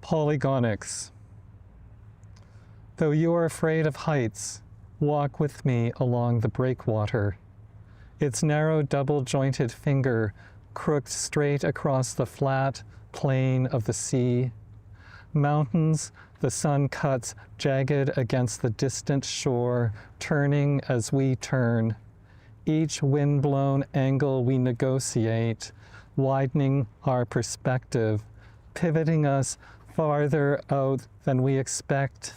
Polygonics. Though you are afraid of heights, walk with me along the breakwater. Its narrow double-jointed finger crooked straight across the flat plain of the sea. Mountains the sun cuts jagged against the distant shore, turning as we turn. Each wind-blown angle we negotiate, widening our perspective, pivoting us farther out than we expect,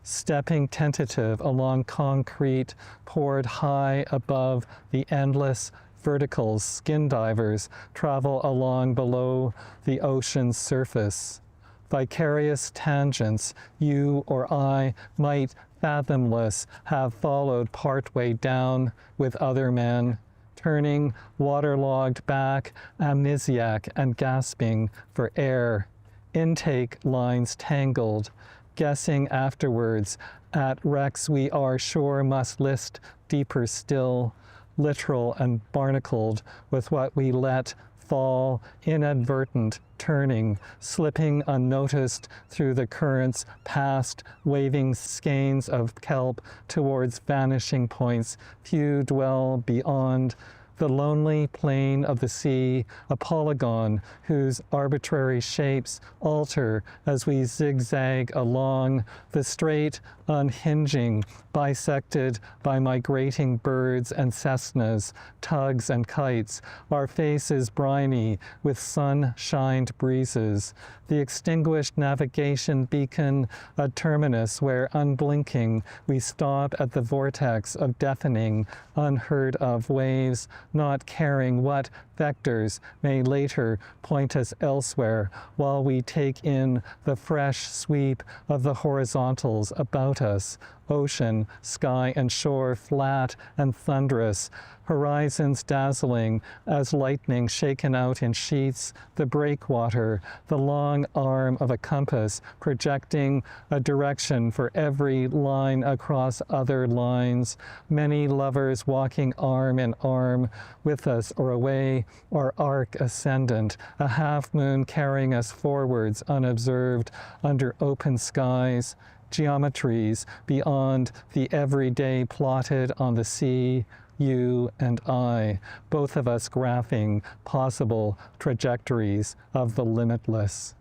stepping tentative along concrete poured high above the endless verticals skin divers travel along below the ocean's surface. Vicarious tangents you or I might fathomless have followed partway down with other men, turning waterlogged back, amnesiac and gasping for air. Intake lines tangled, guessing afterwards at wrecks we are sure must list deeper still, literal and barnacled with what we let fall, inadvertent, turning, slipping unnoticed through the currents past waving skeins of kelp towards vanishing points few dwell beyond. The lonely plain of the sea, a polygon whose arbitrary shapes alter as we zigzag along, the straight unhinging, bisected by migrating birds and cessnas, tugs and kites, our faces briny with sun-shined breezes, the extinguished navigation beacon, a terminus where unblinking we stop at the vortex of deafening, unheard of waves, not caring what vectors may later point us elsewhere while we take in the fresh sweep of the horizontals about us, ocean, sky and shore flat and thunderous, horizons dazzling as lightning shaken out in sheets, the breakwater, the long arm of a compass projecting a direction for every line across other lines, many lovers walking arm in arm with us or away, our arc ascendant, a half moon carrying us forwards unobserved under open skies, geometries beyond the everyday plotted on the sea, you and I, both of us graphing possible trajectories of the limitless.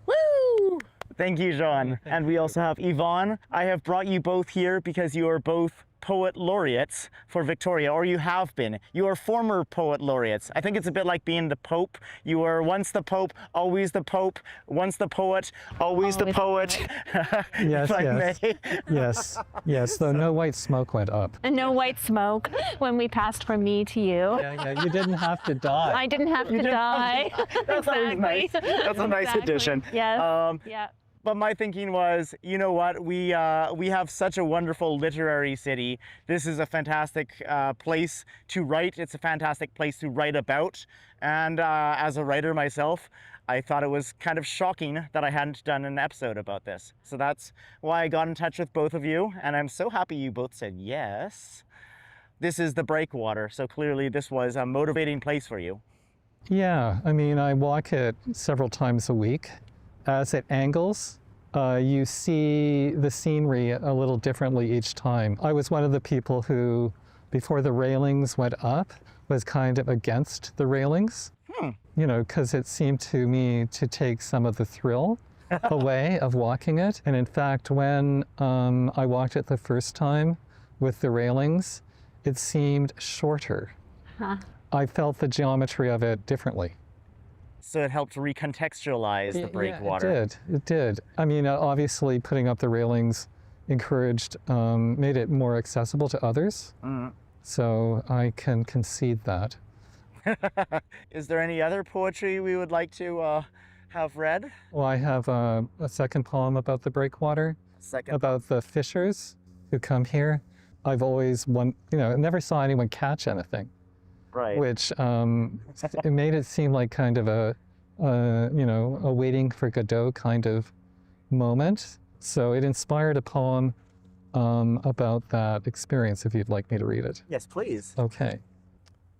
Woo! Thank you, John. And we also have Yvonne. I have brought you both here because you are both poet laureates for Victoria, or you have been. You are former poet laureates. I think it's a bit like being the Pope. You were once the Pope, always the Pope, once the poet, always the poet. Yes, yes, though no white smoke went up. And no white smoke when we passed from me to you. Yeah, you didn't have to die. I didn't have to die. That's always nice. That's a nice addition. Yes. Yeah. But my thinking was, you know what, we have such a wonderful literary city. This is a fantastic place to write. It's a fantastic place to write about. And as a writer myself, I thought it was kind of shocking that I hadn't done an episode about this. So that's why I got in touch with both of you. And I'm so happy you both said yes. This is the breakwater. So clearly this was a motivating place for you. Yeah, I mean, I walk it several times a week. as it angles, you see the scenery a little differently each time. I was one of the people who, before the railings went up, was kind of against the railings, you know, because it seemed to me to take some of the thrill away of walking it. And in fact, when I walked it the first time with the railings, it seemed shorter. I felt the geometry of it differently. So it helped recontextualize the breakwater. Yeah, it did. I mean, obviously putting up the railings encouraged, made it more accessible to others. So I can concede that. Is there any other poetry we would like to have read? Well, I have a second poem about the breakwater, about the fishers who come here. I've always never saw anyone catch anything. Right. Which it made it seem like kind of a waiting for Godot kind of moment. So it inspired a poem about that experience, if you'd like me to read it. Yes, please. Okay.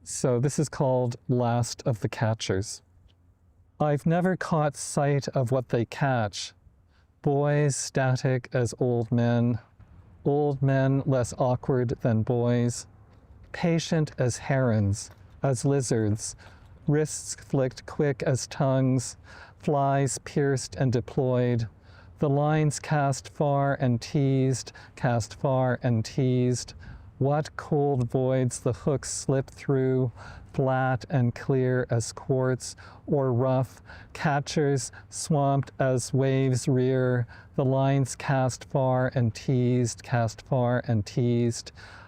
So this is called Last of the Catchers. I've never caught sight of what they catch. Boys static as old men less awkward than boys, patient as herons, as lizards, wrists flicked quick as tongues, flies pierced and deployed, the lines cast far and teased, what cold voids the hooks slip through, flat and clear as quartz, or rough, catchers swamped as waves rear, the lines cast far and teased,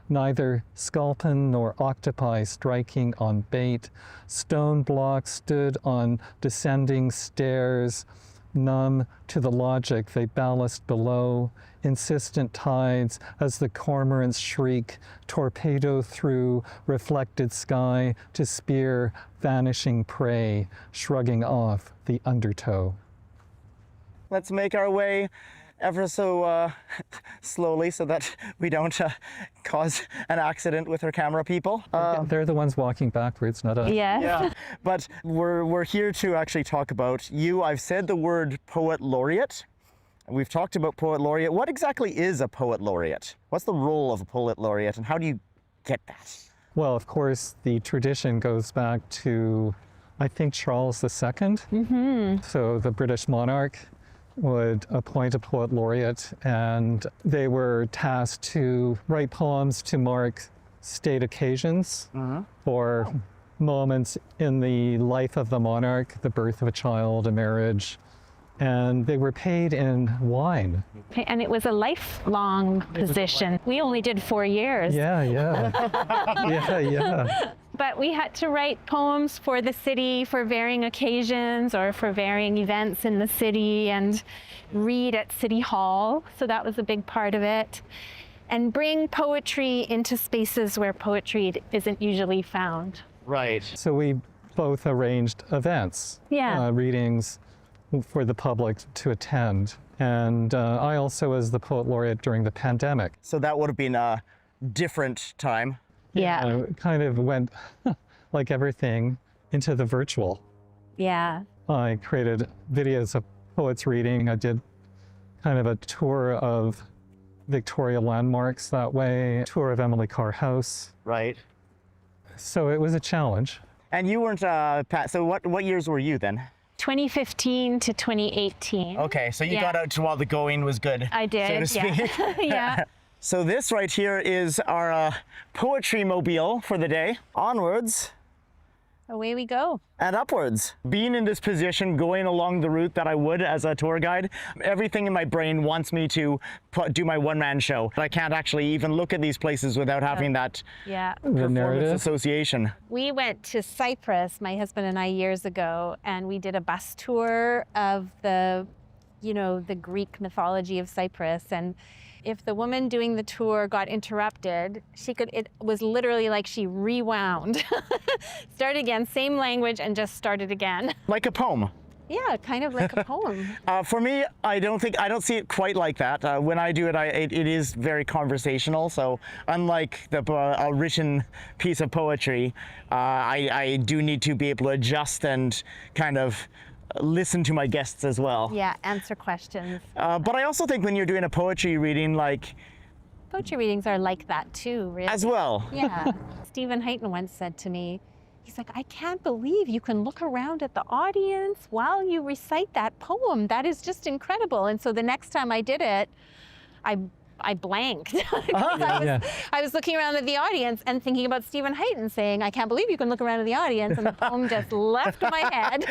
neither sculpin nor octopi striking on bait, stone blocks stood on descending stairs, numb to the logic they ballast below, insistent tides as the cormorants shriek, torpedo through reflected sky to spear vanishing prey, shrugging off the undertow. Let's make our way ever so slowly so that we don't cause an accident with our camera people. They're the ones walking backwards, not us. Yes. Yeah, but we're here to actually talk about you. I've said the word poet laureate. We've talked about poet laureate. What exactly is a poet laureate? What's the role of a poet laureate and how do you get that? Well, of course, the tradition goes back to, I think, Charles II. So the British monarch would appoint a poet laureate, and they were tasked to write poems to mark state occasions or moments in the life of the monarch, the birth of a child, a marriage, and they were paid in wine. And it was a lifelong position. We only did 4 years. Yeah. But we had to write poems for the city for varying occasions or for varying events in the city and read at City Hall. So that was a big part of it. And bring poetry into spaces where poetry isn't usually found. Right. So we both arranged events, readings for the public to attend. And I also was the poet laureate during the pandemic. So that would have been a different time. Yeah. It kind of went, like everything, into the virtual. Yeah. I created videos of poets reading. I did kind of a tour of Victoria landmarks that way, tour of Emily Carr House. Right. So it was a challenge. And you weren't, so what years were you then? 2015 to 2018. Okay, so you got out to while the going was good. I did, so to speak. Yeah. So this right here is our poetry mobile for the day. Onwards. Away we go. And upwards. Being in this position, going along the route that I would as a tour guide, everything in my brain wants me to do my one-man show. I can't actually even look at these places without having that performance association. We went to Cyprus, my husband and I, years ago, and we did a bus tour of the Greek mythology of Cyprus. And if the woman doing the tour got interrupted, it was literally like she rewound, started again, same language, and just started again. Like a poem. Yeah, kind of like a poem. For me, I don't see it quite like that. When I do it, it is very conversational. So unlike a written piece of poetry, I do need to be able to adjust and kind of listen to my guests as well. Yeah, answer questions. But I also think when you're doing a poetry reading, like, Poetry readings are like that too, really. as well. Yeah. Stephen Heighton once said to me, he's like, I can't believe you can look around at the audience while you recite that poem. That is just incredible. And so the next time I did it, I blanked. I was looking around at the audience and thinking about Stephen Heighton saying, I can't believe you can look around at the audience, and the poem just left my head.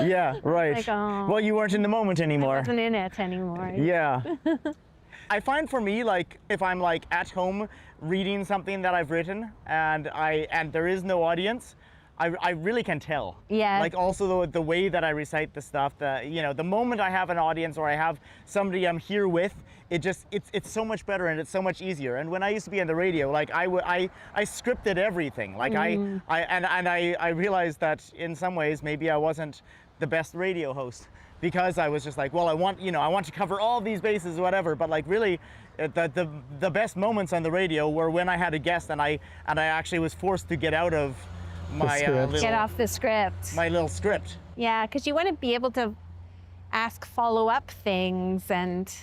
Yeah, right. Like, oh, Well, you weren't in the moment anymore. I wasn't in it anymore. Yeah. I find for me, like, if I'm like at home reading something that I've written and there is no audience, I really can tell. Yeah. Like also the way that I recite the stuff, the moment I have an audience or I have somebody I'm here with, it's so much better and it's so much easier. And when I used to be on the radio, like I scripted everything. Like I realized that in some ways maybe I wasn't the best radio host, because I was just like, well, I want to cover all these bases, whatever. But like really, the best moments on the radio were when I had a guest and I actually was forced to get out of my get off the script. My little script. Yeah, because you want to be able to ask follow-up things and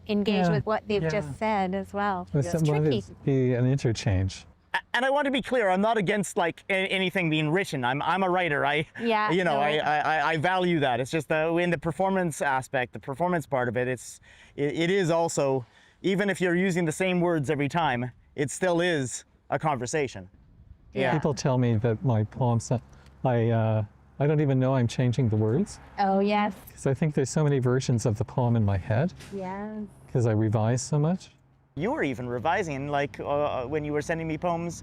engage with what they've just said as well. It's tricky. Be an interchange. And I want to be clear, I'm not against like anything being written. I'm a writer. I value that. It's just in the performance aspect, the performance part of it, it is also, even if you're using the same words every time, it still is a conversation. Yeah. People tell me that my poems, I don't even know I'm changing the words. Oh, yes. Because I think there's so many versions of the poem in my head. Yes. Because I revise so much. You were even revising, like when you were sending me poems.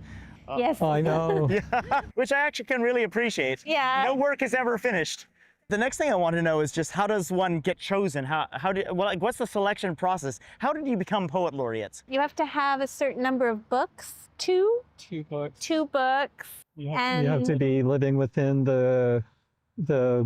Yes. I know. Yeah, which I actually can really appreciate. Yeah. No work is ever finished. The next thing I want to know is just how does one get chosen? What's the selection process? How did you become poet laureates? You have to have a certain number of books. Two books. You And have to be living within the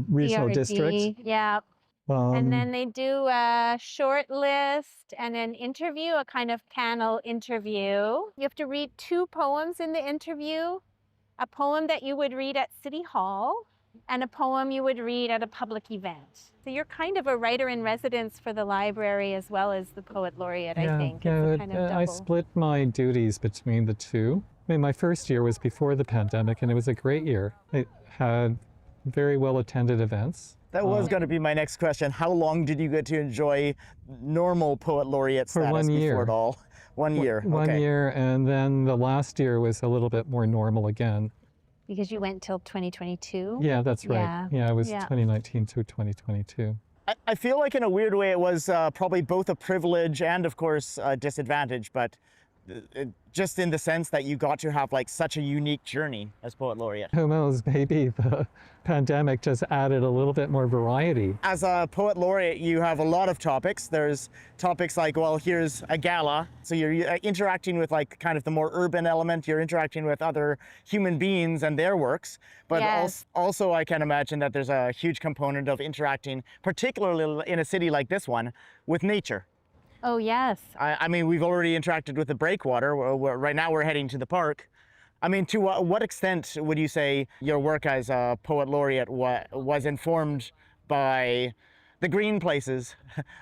regional PRD, district. Yeah. And then they do a short list and an interview, a kind of panel interview. You have to read 2 poems in the interview, a poem that you would read at City Hall and a poem you would read at a public event. So you're kind of a writer in residence for the library as well as the poet laureate, I think. Yeah, it's a kind of double. I split my duties between the two. I mean, my first year was before the pandemic, and it was a great year. I had very well-attended events. That was going to be my next question. How long did you get to enjoy normal poet laureate status For 1 year. before it all? 1 year. One year, and then the last year was a little bit more normal again. Because you went till 2022? Yeah, that's right. Yeah, it was 2019 to 2022. I feel like in a weird way it was probably both a privilege and of course a disadvantage, but just in the sense that you got to have like such a unique journey as poet laureate. Who knows, maybe the pandemic just added a little bit more variety. As a poet laureate, you have a lot of topics. There's topics like, well, here's a gala. So you're interacting with like kind of the more urban element. You're interacting with other human beings and their works. But also I can imagine that there's a huge component of interacting, particularly in a city like this one, with nature. Oh, yes. I mean, we've already interacted with the breakwater. Right now we're heading to the park. I mean, to what extent would you say your work as a poet laureate was informed by the green places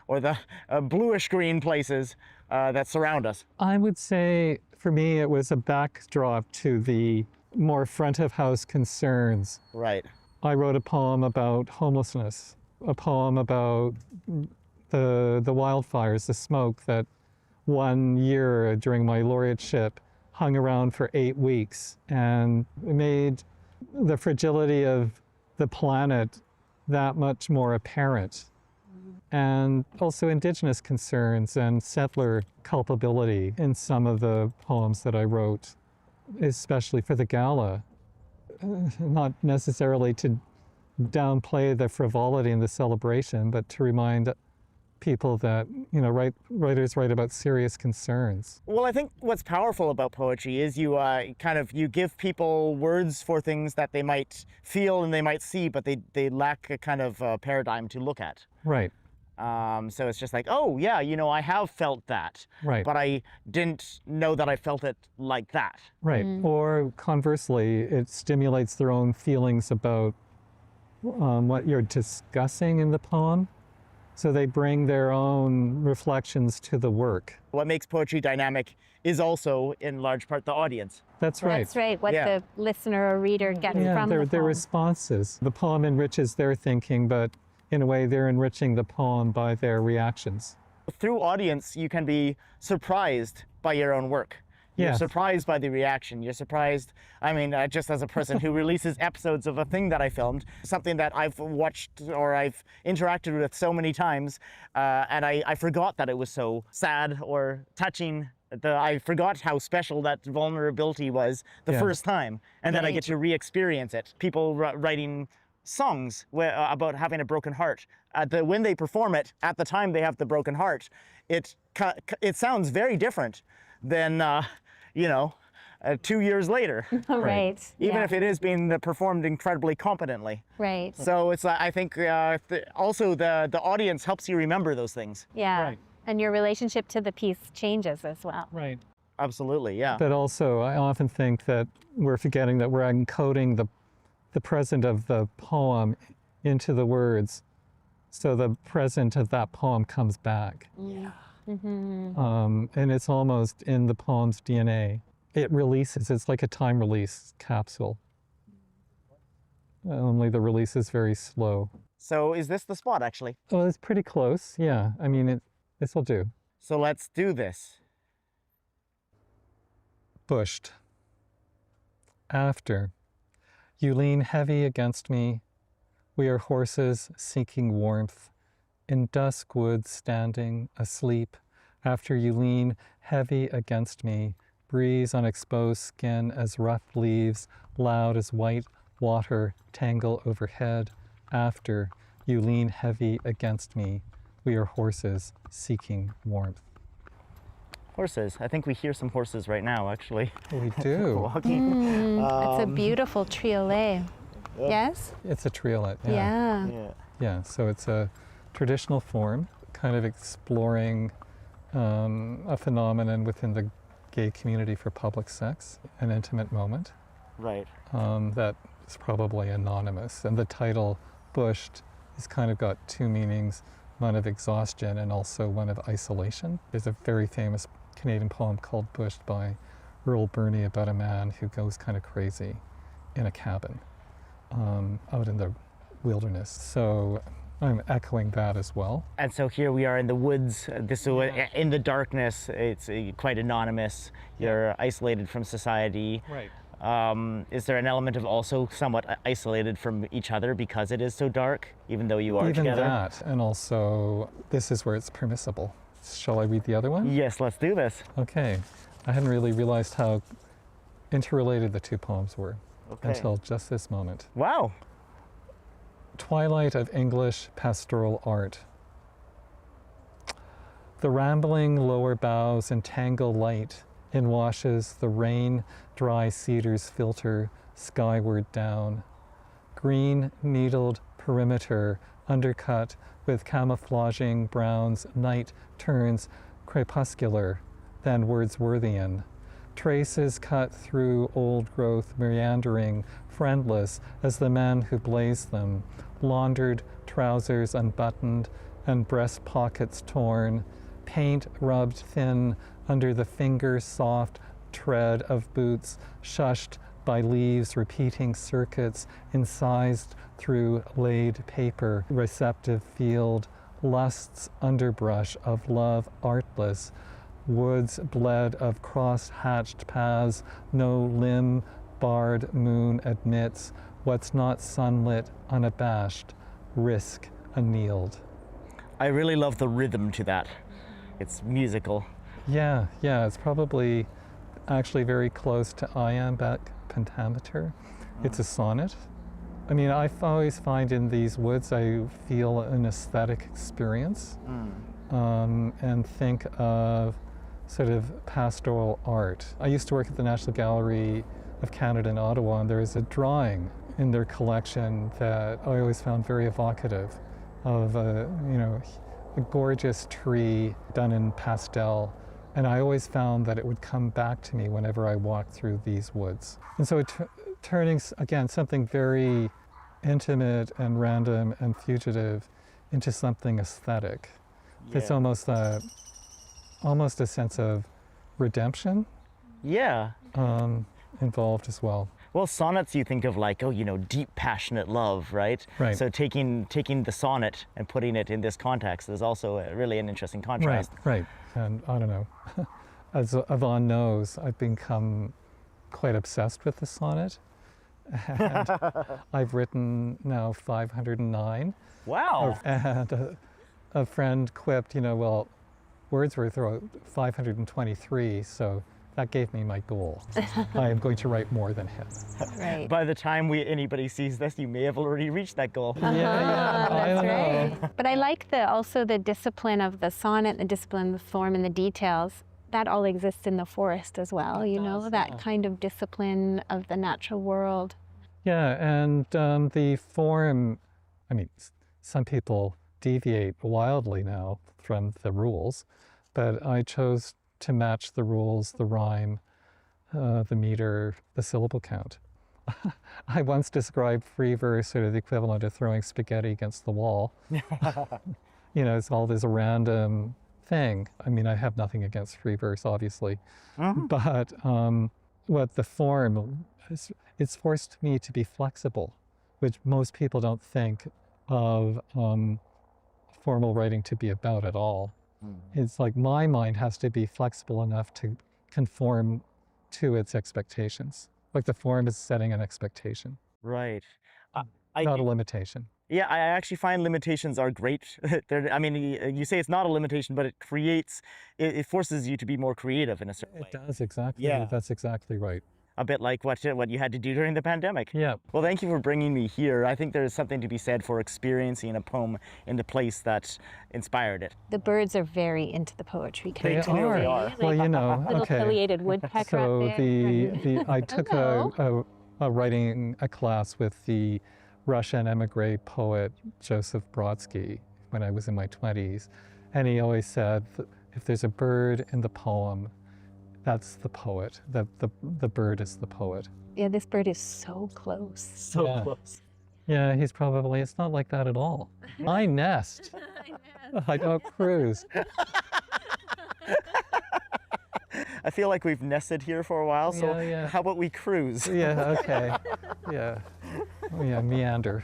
or the bluish green places that surround us? I would say for me it was a backdrop to the more front of house concerns. Right. I wrote a poem about homelessness, a poem about the wildfires, the smoke that 1 year during my laureateship hung around for 8 weeks, and it made the fragility of the planet that much more apparent. And also Indigenous concerns and settler culpability in some of the poems that I wrote, especially for the gala. Not necessarily to downplay the frivolity and the celebration, but to remind people that, you know, writers write about serious concerns. Well, I think what's powerful about poetry is you you give people words for things that they might feel and they might see, but they lack a kind of paradigm to look at. Right. So it's just like, oh yeah, you know, I have felt that, Right. but I didn't know that I felt it like that. Right. Or conversely, it stimulates their own feelings about what you're discussing in the poem. So they bring their own reflections to the work. What makes poetry dynamic is also, in large part, the audience. That's right. That's right, what Yeah. the listener or reader gets from their the poem. responses. The poem enriches their thinking, but in a way they're enriching the poem by their reactions. Through audience, you can be surprised by your own work. You're Yes. surprised by the reaction. You're surprised, just as a person who releases episodes of a thing that I filmed, something that I've watched or I've interacted with so many times, and I forgot that it was so sad or touching. I forgot how special that vulnerability was the Yeah. first time, and then I Right. get to re-experience it. People writing songs about having a broken heart. When they perform it, at the time they have the broken heart, it sounds very different than 2 years later, Right. even yeah. if it is being performed incredibly competently. Right. So it's I think also the audience helps you remember those things. Yeah. Right. And your relationship to the piece changes as well. Right. Absolutely, yeah. But also, I often think that we're forgetting that we're encoding the present of the poem into the words. So the present of that poem comes back. Yeah. Mm-hmm. And it's almost in the poem's DNA. It releases, it's like a time release capsule. Only the release is very slow. So is this the spot, actually? Oh, it's pretty close, yeah. I mean, this will do. So let's do this. Bushed. After. You lean heavy against me. We are horses seeking warmth. In dusk woods standing, asleep. After you lean heavy against me. Breeze on exposed skin as rough leaves, loud as white water tangle overhead. After you lean heavy against me. We are horses seeking warmth. Horses. I think we hear some horses right now, actually. We do. Walking. It's a beautiful triolet. Yes? It's a triolet. Yeah. Yeah. Yeah, so it's a traditional form, kind of exploring a phenomenon within the gay community for public sex, an intimate moment Right. that is probably anonymous. And the title, Bushed, has kind of got two meanings, one of exhaustion and also one of isolation. There's a very famous Canadian poem called Bushed by Earl Burney about a man who goes kind of crazy in a cabin out in the wilderness. So I'm echoing that as well. And so here we are in the woods. In the darkness. It's quite anonymous. You're isolated from society. Right. Is there an element of also somewhat isolated from each other because it is so dark, even though you are Even together? that, and also this is where it's permissible. Shall I read the other one? Yes, let's do this. Okay. I hadn't really realized how interrelated the two poems were until just this moment. Wow. Twilight of English pastoral art. The rambling lower boughs entangle light in washes the rain dry cedars filter skyward down. Green needled perimeter undercut with camouflaging browns, night turns crepuscular than Wordsworthian. Traces cut through old growth, meandering, friendless as the men who blazed them, laundered trousers unbuttoned and breast pockets torn, paint rubbed thin under the finger-soft tread of boots, shushed by leaves repeating circuits, incised through laid paper, receptive field, lust's underbrush of love artless, woods bled of cross-hatched paths, no limb-barred moon admits, what's not sunlit, unabashed, risk annealed. I really love the rhythm to that. It's musical. Yeah, it's probably actually very close to iambic pentameter. It's a sonnet. I mean, I always find in these woods I feel an aesthetic experience and think of sort of pastoral art. I used to work at the National Gallery of Canada in Ottawa, and there is a drawing in their collection that I always found very evocative of a gorgeous tree done in pastel. And I always found that it would come back to me whenever I walked through these woods. And so turning, again, something very intimate and random and fugitive into something aesthetic. It's almost a sense of redemption Yeah. involved as well. Well, sonnets you think of like, oh, deep, passionate love, right? Right. So taking the sonnet and putting it in this context is also really an interesting contrast. Right. And I don't know, as Yvonne knows, I've become quite obsessed with the sonnet. And I've written now 509. Wow. And a friend quipped, well, Wordsworth wrote 523, so that gave me my goal. I am going to write more than him. Right. By the time anybody sees this, you may have already reached that goal. Yeah, I That's don't right. know. But I like also the discipline of the sonnet, the discipline of the form and the details. That all exists in the forest as well, that kind of discipline of the natural world. Yeah, and the form, some people deviate wildly now from the rules, but I chose to match the rules, the rhyme, the meter, the syllable count. I once described free verse sort of the equivalent of throwing spaghetti against the wall. It's all this random thing. I have nothing against free verse, obviously, but what the form is, it's forced me to be flexible, which most people don't think of formal writing to be about at all. It's like my mind has to be flexible enough to conform to its expectations. Like the form is setting an expectation, Right. not a limitation. Yeah, I actually find limitations are great. You say it's not a limitation, but it forces you to be more creative in a certain way. It does, exactly. Yeah. That's exactly right. A bit like what you had to do during the pandemic. Yeah. Well, thank you for bringing me here. I think there's something to be said for experiencing a poem in the place that inspired it. The birds are very into the poetry. They clearly are. are. Well, Little okay. pileated woodpecker So up there. I took a writing class with the Russian emigre poet Joseph Brodsky when I was in my 20s, and he always said, if there's a bird in the poem, that's the poet. The bird is the poet. Yeah, this bird is so close. So Yeah. close. Yeah, it's not like that at all. I nest. I don't cruise. I feel like we've nested here for a while, so Yeah. how about we cruise? Yeah, okay. Yeah. Oh, yeah, meander.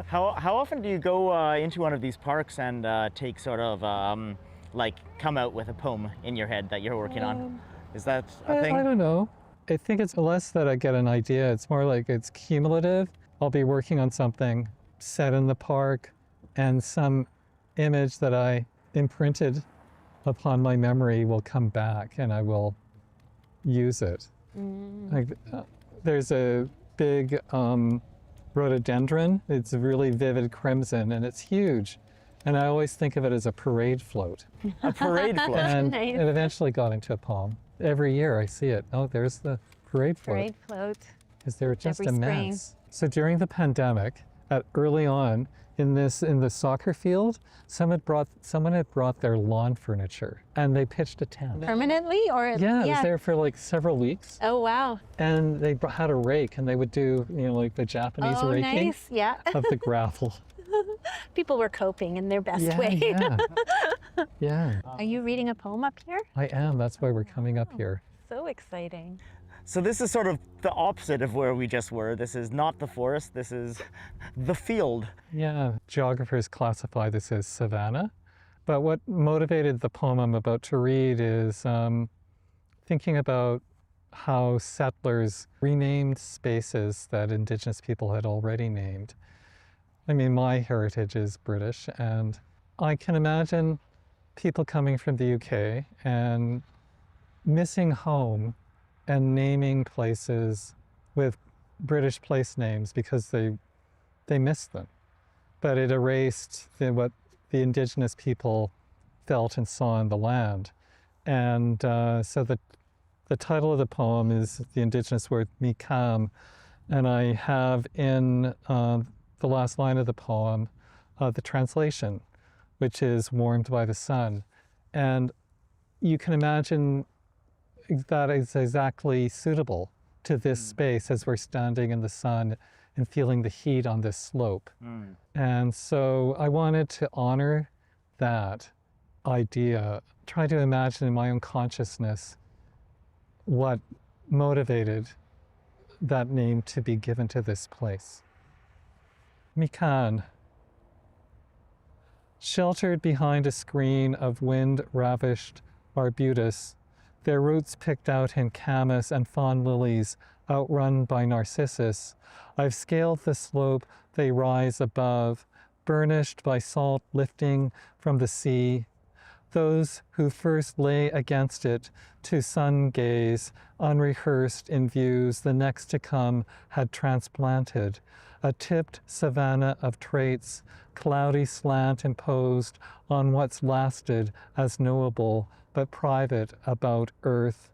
How often do you go into one of these parks and take sort of come out with a poem in your head that you're working on? Is that a thing? I don't know. I think it's less that I get an idea. It's more like it's cumulative. I'll be working on something set in the park, and some image that I imprinted upon my memory will come back, and I will use it. Like, there's a big rhododendron. It's a really vivid crimson, and it's huge. And I always think of it as a parade float. A parade float. And Nice. it eventually got into a poem. Every year I see it. Oh, there's the parade float. Parade float. Because they were just Every spring. immense. So during the pandemic, early on in the soccer field, someone had brought their lawn furniture, and they pitched a tent. Permanently or? Yeah, it was there for like several weeks, Oh, wow. and they had a rake, and they would do like the Japanese Oh, raking nice. Yeah. of the gravel. People were coping in their best way. Yeah. Are you reading a poem up here? I am. That's why we're coming up here. So exciting. So this is sort of the opposite of where we just were. This is not the forest, this is the field. Yeah, geographers classify this as savanna. But what motivated the poem I'm about to read is thinking about how settlers renamed spaces that Indigenous people had already named. I mean, my heritage is British, and I can imagine people coming from the UK and missing home and naming places with British place names because they missed them. But it erased what the Indigenous people felt and saw in the land. And so the title of the poem is the Indigenous word mikam, and I have in the last line of the poem the translation, which is warmed by the sun. And you can imagine that is exactly suitable to this space as we're standing in the sun and feeling the heat on this slope. Mm. And so I wanted to honor that idea, try to imagine in my own consciousness what motivated that name to be given to this place. Mikan. Sheltered behind a screen of wind-ravished arbutus, their roots picked out in camas and fawn lilies outrun by narcissus, I've scaled the slope they rise above, burnished by salt lifting from the sea. Those who first lay against it to sun gaze, unrehearsed in views the next to come had transplanted, a tipped savanna of traits, cloudy slant imposed on what's lasted as knowable but private about earth.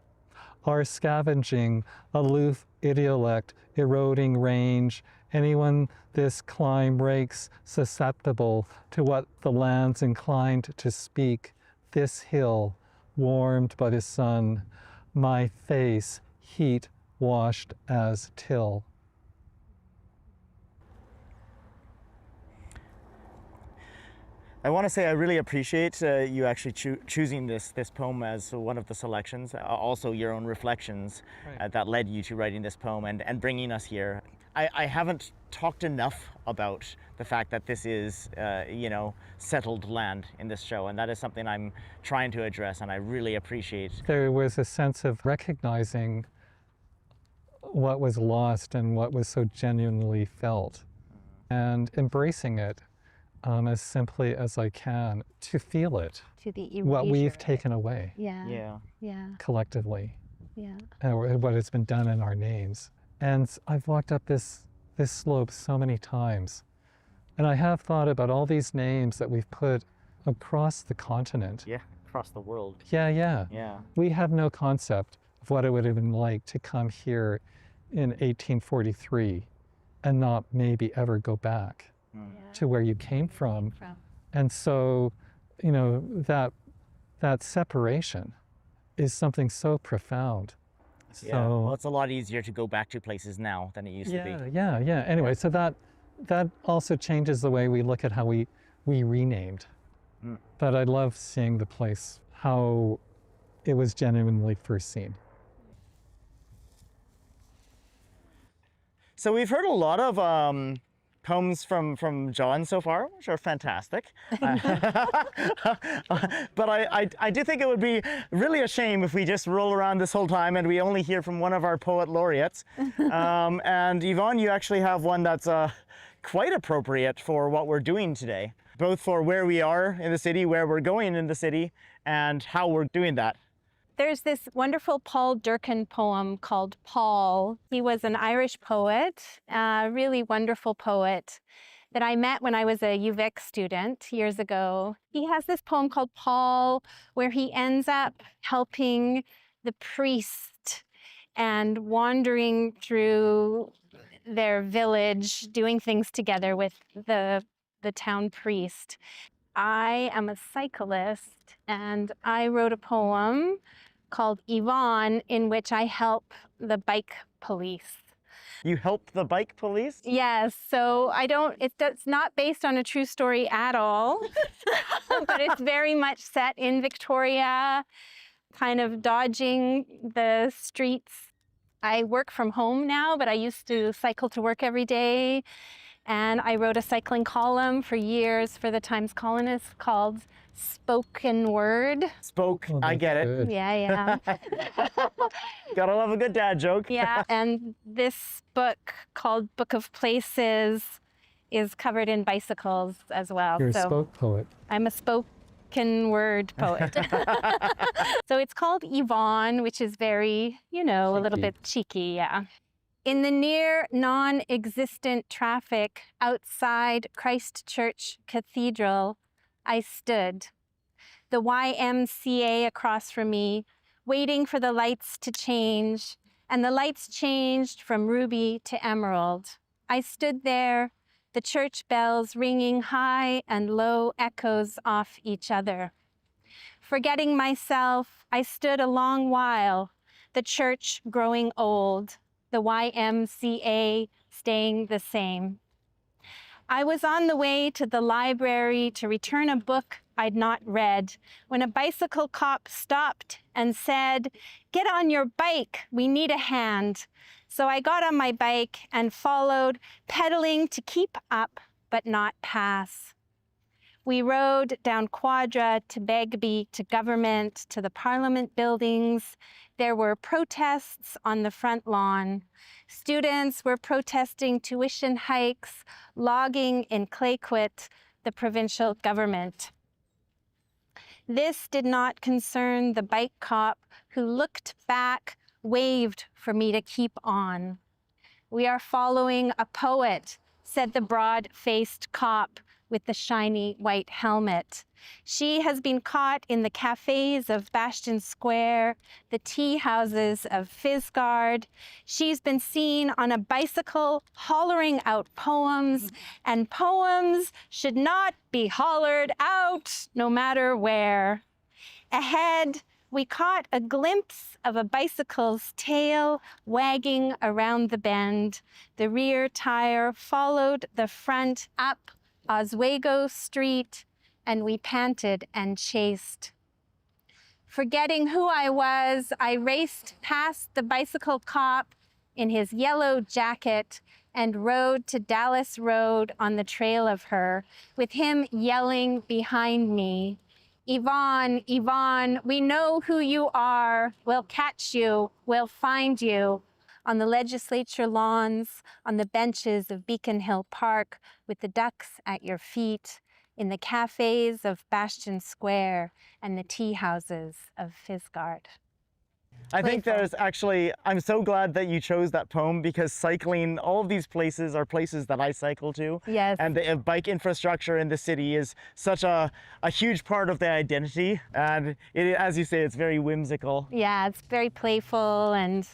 Our scavenging, aloof idiolect, eroding range, anyone this climb rakes susceptible to what the land's inclined to speak, this hill, warmed by the sun, my face heat washed as till. I want to say I really appreciate you actually choosing this poem as one of the selections, also your own reflections that led you to writing this poem and bringing us here. I haven't talked enough about the fact that this is, settled land in this show, and that is something I'm trying to address, and I really appreciate. There was a sense of recognizing what was lost and what was so genuinely felt, and embracing it as simply as I can to feel it, To the what erasure. we've taken away Yeah. collectively, Yeah. or what has been done in our names. And I've walked up this slope so many times, and I have thought about all these names that we've put across the continent. Yeah, across the world. Yeah. Yeah. We have no concept of what it would have been like to come here in 1843 and not maybe ever go back to where you came from. And so, that separation is something so profound. Yeah. Well, it's a lot easier to go back to places now than it used to be. Yeah. Anyway, so that also changes the way we look at how we renamed. But I love seeing the place, how it was genuinely first seen. So we've heard a lot of poems from John so far, which are fantastic. But I do think it would be really a shame if we just roll around this whole time and we only hear from one of our poet laureates. And Yvonne, you actually have one that's quite appropriate for what we're doing today, both for where we are in the city, where we're going in the city, and how we're doing that. There's this wonderful Paul Durkin poem called Paul. He was an Irish poet, a really wonderful poet that I met when I was a UVic student years ago. He has this poem called Paul where he ends up helping the priest and wandering through their village, doing things together with the town priest. I am a cyclist, and I wrote a poem called Yvonne in which I help the bike police. You help the bike police? Yes, so it's not based on a true story at all, but it's very much set in Victoria, kind of dodging the streets. I work from home now, but I used to cycle to work every day. And I wrote a cycling column for years for the Times Colonist called Spoken Word. I get it. Good. Yeah. Gotta love a good dad joke. Yeah, and this book called Book of Places is covered in bicycles as well. You're a So spoke poet. I'm a spoken word poet. So it's called Yvonne, which is very, a little Cheeky. bit cheeky, yeah. In the near non-existent traffic outside Christchurch Cathedral, I stood. The YMCA across from me, waiting for the lights to change, and the lights changed from ruby to emerald. I stood there, the church bells ringing high and low echoes off each other. Forgetting myself, I stood a long while, the church growing old, the YMCA staying the same. I was on the way to the library to return a book I'd not read when a bicycle cop stopped and said, "Get on your bike, we need a hand." So I got on my bike and followed, pedaling to keep up but not pass. We rode down Quadra to Begbie, to government, to the Parliament buildings. There were protests on the front lawn. Students were protesting tuition hikes, logging in Clayquit, the provincial government. This did not concern the bike cop who looked back, waved for me to keep on. "We are following a poet," said the broad-faced cop with the shiny white helmet. "She has been caught in the cafes of Bastion Square, the tea houses of Fizgard. She's been seen on a bicycle hollering out poems, and poems should not be hollered out no matter where." Ahead, we caught a glimpse of a bicycle's tail wagging around the bend. The rear tire followed the front up Oswego Street, and we panted and chased. Forgetting who I was, I raced past the bicycle cop in his yellow jacket and rode to Dallas Road on the trail of her, with him yelling behind me, "Yvonne, Yvonne, we know who you are. We'll catch you. We'll find you." On the legislature lawns, on the benches of Beacon Hill Park, with the ducks at your feet, in the cafes of Bastion Square and the tea houses of Fizgard. I think Playful. there's actually, I'm so glad that you chose that poem, because cycling, all of these places are places that I cycle to. Yes. And the bike infrastructure in the city is such a huge part of the identity. And it, as you say, it's very whimsical. Yeah, it's very playful, and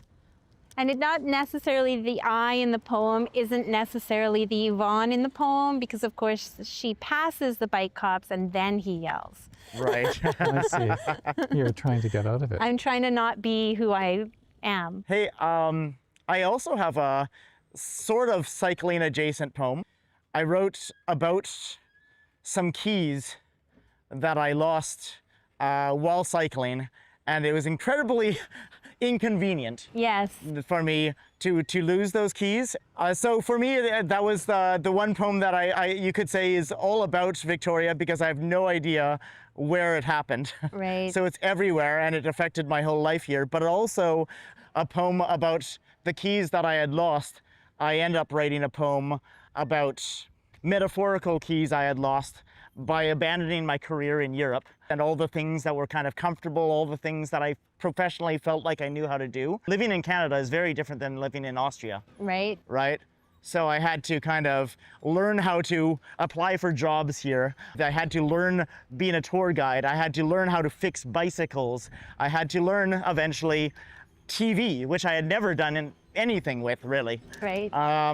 it not necessarily the I in the poem isn't necessarily the Yvonne in the poem, because of course she passes the bike cops and then he yells. Right. I see. You're trying to get out of it. I'm trying to not be who I am. Hey, I also have a sort of cycling adjacent poem. I wrote about some keys that I lost while cycling, and it was incredibly inconvenient Yes. for me to lose those keys. So for me, that was the one poem that I you could say is all about Victoria, because I have no idea where it happened. Right. So it's everywhere, and it affected my whole life here. But also a poem about the keys that I had lost. I end up writing a poem about metaphorical keys I had lost by abandoning my career in Europe, and all the things that were kind of comfortable, all the things that I professionally felt like I knew how to do. Living in Canada is very different than living in Austria, Right. right? So I had to kind of learn how to apply for jobs here. I had to learn being a tour guide. I had to learn how to fix bicycles. I had to learn eventually TV, which I had never done anything with, really. Right.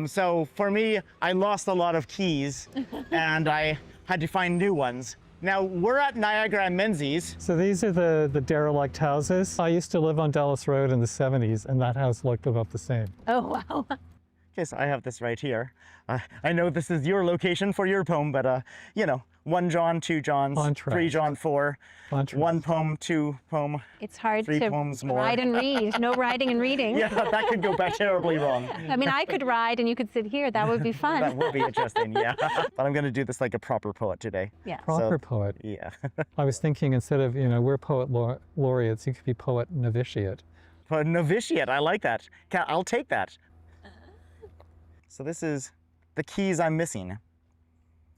So for me, I lost a lot of keys and I had to find new ones. Now we're at Niagara and Menzies. So these are the derelict houses. I used to live on Dallas Road in the 70s, and that house looked about the same. Oh, wow. Okay, so I have this right here. I know this is your location for your poem, but you know, 1 John, 2 Johns, Contrast. 3 John 4, Contrast. 1 poem, 2 poem. It's hard 3 to poems more. ride and read. No writing and reading. Yeah, that could go back terribly wrong. I mean, I could ride and you could sit here. That would be fun. That would be interesting, yeah. But I'm gonna do this like a proper poet today. Yeah. Proper poet. Yeah. I was thinking, instead of, we're poet laureates, you could be poet novitiate. But novitiate, I like that. I'll take that. So this is the keys I'm missing.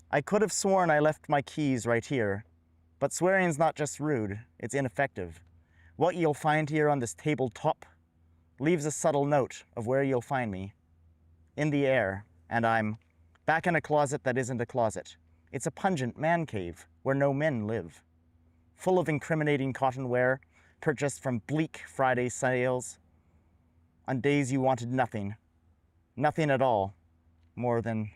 I could have sworn I left my keys right here, but swearing's not just rude, it's ineffective. What you'll find here on this tabletop leaves a subtle note of where you'll find me. In the air, and I'm back in a closet that isn't a closet. It's a pungent man cave where no men live. Full of incriminating cotton wear, purchased from bleak Friday sales. On days you wanted nothing. Nothing at all, more than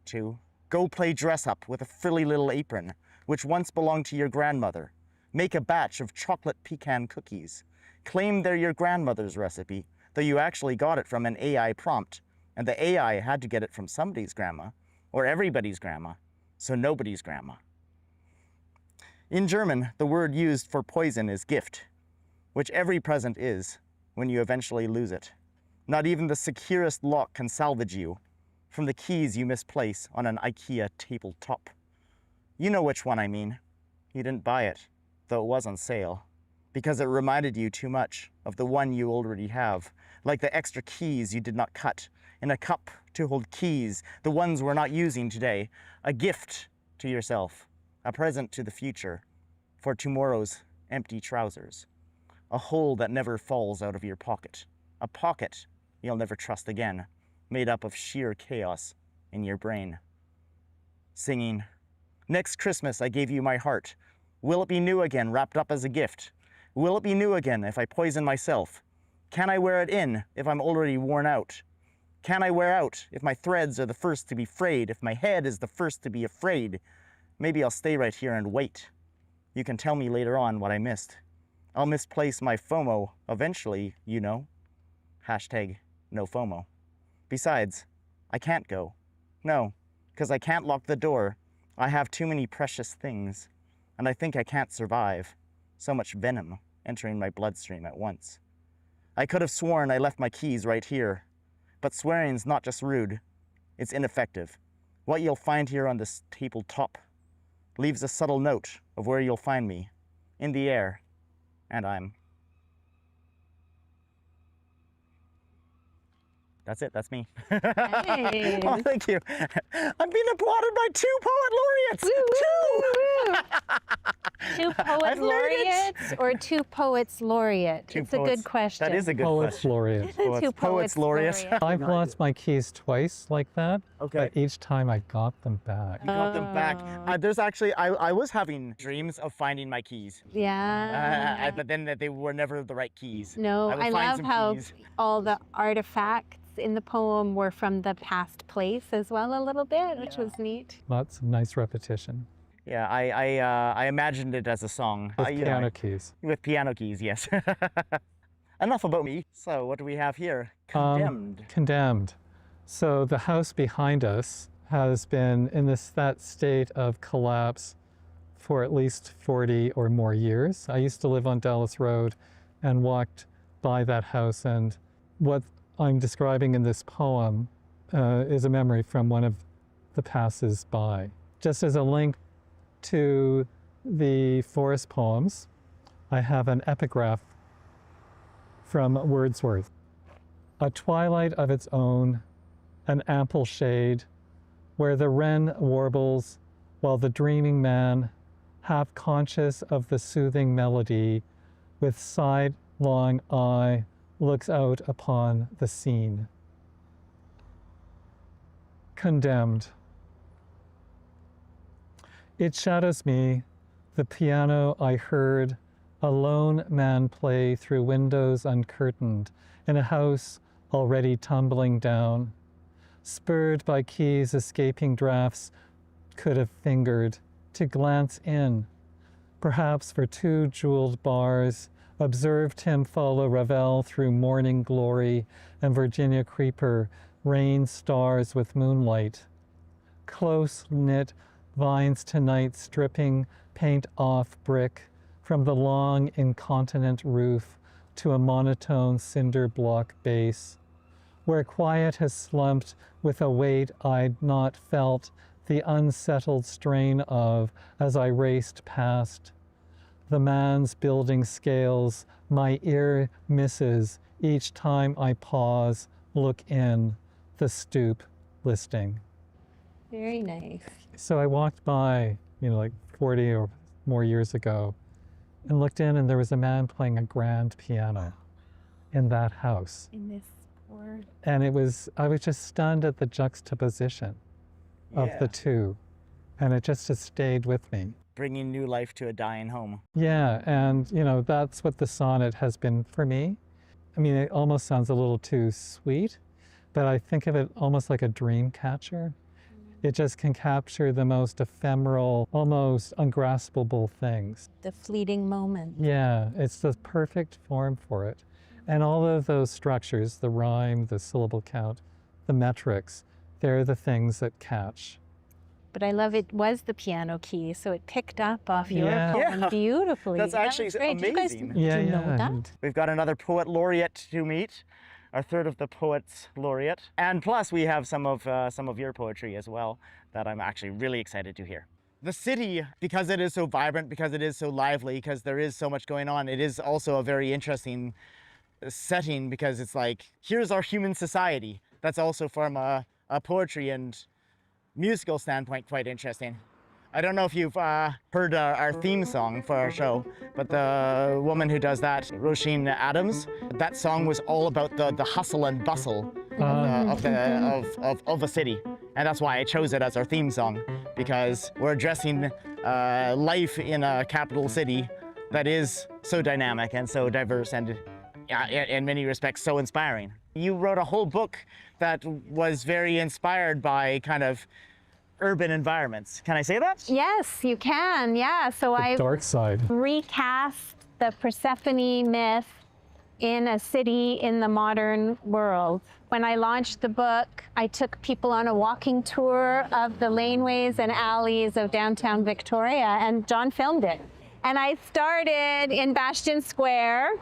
to go play dress up with a frilly little apron, which once belonged to your grandmother. Make a batch of chocolate pecan cookies. Claim they're your grandmother's recipe, though you actually got it from an AI prompt, and the AI had to get it from somebody's grandma, or everybody's grandma, so nobody's grandma. In German, the word used for poison is Gift, which every present is when you eventually lose it. Not even the securest lock can salvage you from the keys you misplace on an IKEA tabletop. You know which one I mean. You didn't buy it, though it was on sale, because it reminded you too much of the one you already have, like the extra keys you did not cut in a cup to hold keys, the ones we're not using today, a gift to yourself, a present to the future, for tomorrow's empty trousers, a hole that never falls out of your pocket, a pocket you'll never trust again, made up of sheer chaos in your brain. Singing, next Christmas I gave you my heart. Will it be new again, wrapped up as a gift? Will it be new again if I poison myself? Can I wear it in if I'm already worn out? Can I wear out if my threads are the first to be frayed, if my head is the first to be afraid? Maybe I'll stay right here and wait. You can tell me later on what I missed. I'll misplace my FOMO eventually, you know. Hashtag no FOMO. Besides, I can't go. No, because I can't lock the door. I have too many precious things, and I think I can't survive. So much venom entering my bloodstream at once. I could have sworn I left my keys right here, but swearing's not just rude, it's ineffective. What you'll find here on this tabletop leaves a subtle note of where you'll find me, in the air, and I'm... That's it, that's me. Nice. Oh, thank you. I'm being applauded by 2 poet laureates. Woo! 2! 2 poet I've made it. laureates or 2 poets laureate? Two It's poets. a good question. That is a good Poets question. laureate. 2 Poets laureate. I've lost my keys twice like that, Okay. but each time I got them back. You got them back. Oh. There's actually, I was having dreams of finding my keys, Yeah. but then they were never the right keys. No, would I find love some how keys. all the artifacts in the poem were from the past place as well a little bit, which was neat. Lots of nice repetition. Yeah, I imagined it as a song. With You know, piano keys. with piano keys, yes. Enough about me. So what do we have here? Condemned. Condemned. So the house behind us has been in that state of collapse for at least 40 or more years. I used to live on Dallas Road and walked by that house, and what I'm describing in this poem is a memory from one of the passers-by. Just as a link to the forest poems, I have an epigraph from Wordsworth. A twilight of its own, an ample shade, where the wren warbles while the dreaming man, half conscious of the soothing melody, with sidelong eye, looks out upon the scene. Condemned. It shadows me, the piano I heard, a lone man play through windows uncurtained, in a house already tumbling down. Spurred by keys escaping drafts could have fingered, to glance in, perhaps for 2 jeweled bars, observed him follow Ravel through morning glory and Virginia Creeper rain stars with moonlight. Close-knit vines tonight stripping paint off brick from the long incontinent roof to a monotone cinder block base, where quiet has slumped with a weight I'd not felt the unsettled strain of as I raced past. The man's building scales my ear misses each time I pause, look in, the stoop listing. Very nice. So I walked by, like 40 or more years ago, and looked in, and there was a man playing a grand piano in that house. In this word. And I was just stunned at the juxtaposition of the two. And it just has stayed with me. Bringing new life to a dying home. Yeah, and that's what the sonnet has been for me. I mean, it almost sounds a little too sweet, but I think of it almost like a dream catcher. It just can capture the most ephemeral, almost ungraspable things. The fleeting moment. Yeah, it's the perfect form for it. And all of those structures, the rhyme, the syllable count, the metrics, they're the things that catch. But I love it was the piano key, so it picked up off your Yeah. poem Yeah. beautifully. That's That actually was great. Did you guys amazing. did you know that? We've got another poet laureate to meet, our third of the poets laureate. And plus we have some of your poetry as well that I'm actually really excited to hear. The city, because it is so vibrant, because it is so lively, because there is so much going on, it is also a very interesting setting because it's like, here's our human society. That's also from a poetry and musical standpoint quite interesting. I don't know if you've heard our theme song for our show, but the woman who does that, Roisin Adams, that song was all about the hustle and bustle of a city. And that's why I chose it as our theme song, because we're addressing life in a capital city that is so dynamic and so diverse and in many respects so inspiring. You wrote a whole book that was very inspired by kind of urban environments. Can I say that? Yes, you can. Yeah. So I Dark side. recast the Persephone myth in a city in the modern world. When I launched the book, I took people on a walking tour of the laneways and alleys of downtown Victoria, and John filmed it. And I started in Bastion Square,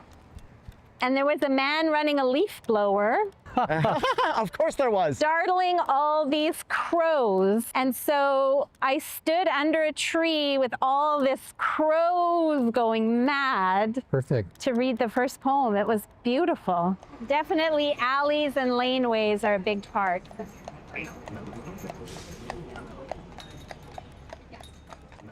and there was a man running a leaf blower, Of course there was. startling all these crows. And so I stood under a tree with all this crows going mad Perfect. to read the first poem. It was beautiful. Definitely alleys and laneways are a big part.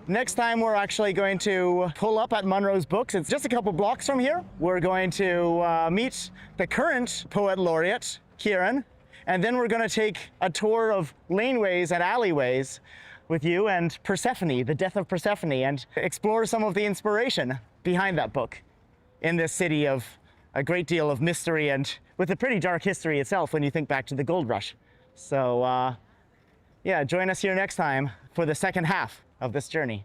Next time we're actually going to pull up at Munro's Books. It's just a couple blocks from here. We're going to meet the current poet laureate, Kieran, and then we're going to take a tour of laneways and alleyways with you and Persephone, the death of Persephone, and explore some of the inspiration behind that book in this city of a great deal of mystery and with a pretty dark history itself when you think back to the gold rush. So yeah, join us here next time for the second half of this journey.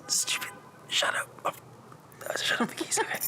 Stupid. Shut up. Shut up the keys, okay?